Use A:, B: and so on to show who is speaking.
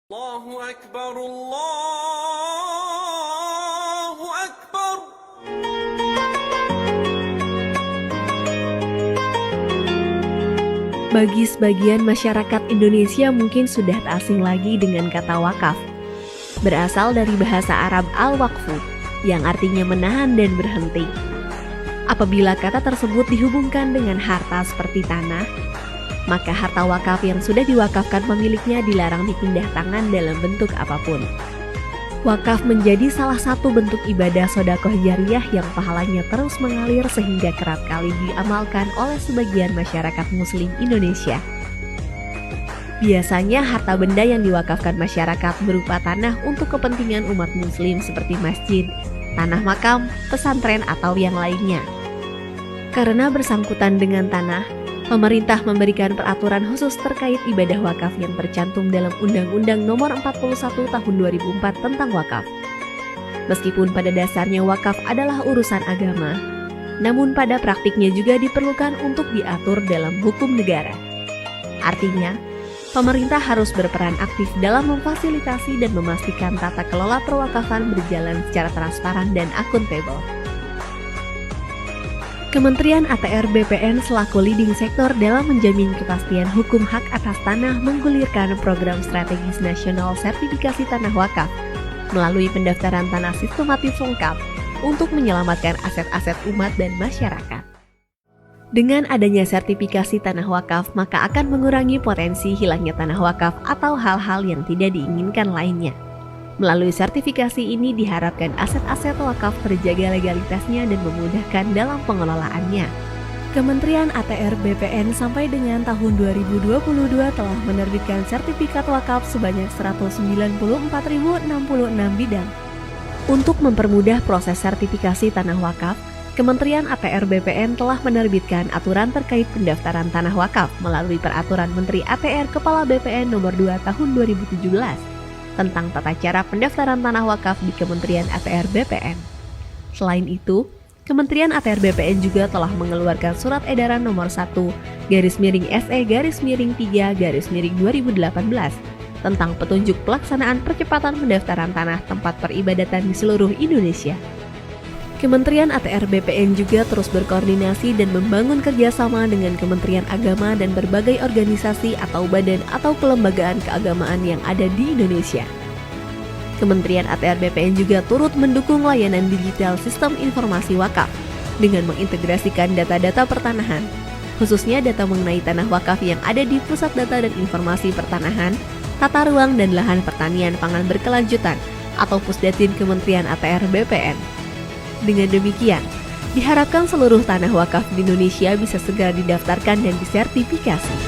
A: Allahu Akbar, Allahu Akbar.
B: Bagi sebagian masyarakat Indonesia mungkin sudah tak asing lagi dengan kata wakaf. Berasal dari bahasa Arab al-waqfu, yang artinya menahan dan berhenti. Apabila kata tersebut dihubungkan dengan harta seperti tanah, maka harta wakaf yang sudah diwakafkan pemiliknya dilarang dipindah tangan dalam bentuk apapun. Wakaf menjadi salah satu bentuk ibadah sedekah jariyah yang pahalanya terus mengalir sehingga kerap kali diamalkan oleh sebagian masyarakat muslim Indonesia. Biasanya harta benda yang diwakafkan masyarakat berupa tanah untuk kepentingan umat muslim seperti masjid, tanah makam, pesantren, atau yang lainnya. Karena bersangkutan dengan tanah, pemerintah memberikan peraturan khusus terkait ibadah wakaf yang tercantum dalam Undang-Undang Nomor 41 Tahun 2004 tentang wakaf. Meskipun pada dasarnya wakaf adalah urusan agama, namun pada praktiknya juga diperlukan untuk diatur dalam hukum negara. Artinya, pemerintah harus berperan aktif dalam memfasilitasi dan memastikan tata kelola perwakafan berjalan secara transparan dan akuntabel. Kementerian ATR BPN selaku leading sektor dalam menjamin kepastian hukum hak atas tanah menggulirkan program strategis nasional sertifikasi tanah wakaf melalui pendaftaran tanah sistematis lengkap untuk menyelamatkan aset-aset umat dan masyarakat. Dengan adanya sertifikasi tanah wakaf, maka akan mengurangi potensi hilangnya tanah wakaf atau hal-hal yang tidak diinginkan lainnya. Melalui sertifikasi ini diharapkan aset-aset wakaf terjaga legalitasnya dan memudahkan dalam pengelolaannya. Kementerian ATR BPN sampai dengan tahun 2022 telah menerbitkan sertifikat wakaf sebanyak 194.066 bidang. Untuk mempermudah proses sertifikasi tanah wakaf, Kementerian ATR BPN telah menerbitkan aturan terkait pendaftaran tanah wakaf melalui Peraturan Menteri ATR Kepala BPN Nomor 2 Tahun 2017. Tentang tata cara pendaftaran tanah wakaf di Kementerian ATR BPN. Selain itu, Kementerian ATR BPN juga telah mengeluarkan Surat Edaran Nomor 1/SE-3/2018 tentang petunjuk pelaksanaan percepatan pendaftaran tanah tempat peribadatan di seluruh Indonesia. Kementerian ATR BPN juga terus berkoordinasi dan membangun kerjasama dengan Kementerian Agama dan berbagai organisasi atau badan atau kelembagaan keagamaan yang ada di Indonesia. Kementerian ATR BPN juga turut mendukung layanan digital sistem informasi wakaf dengan mengintegrasikan data-data pertanahan, khususnya data mengenai tanah wakaf yang ada di Pusat Data dan Informasi Pertanahan, Tata Ruang dan Lahan Pertanian Pangan Berkelanjutan atau Pusdatin Kementerian ATR BPN. Dengan demikian, diharapkan seluruh tanah wakaf di Indonesia bisa segera didaftarkan dan disertifikasi.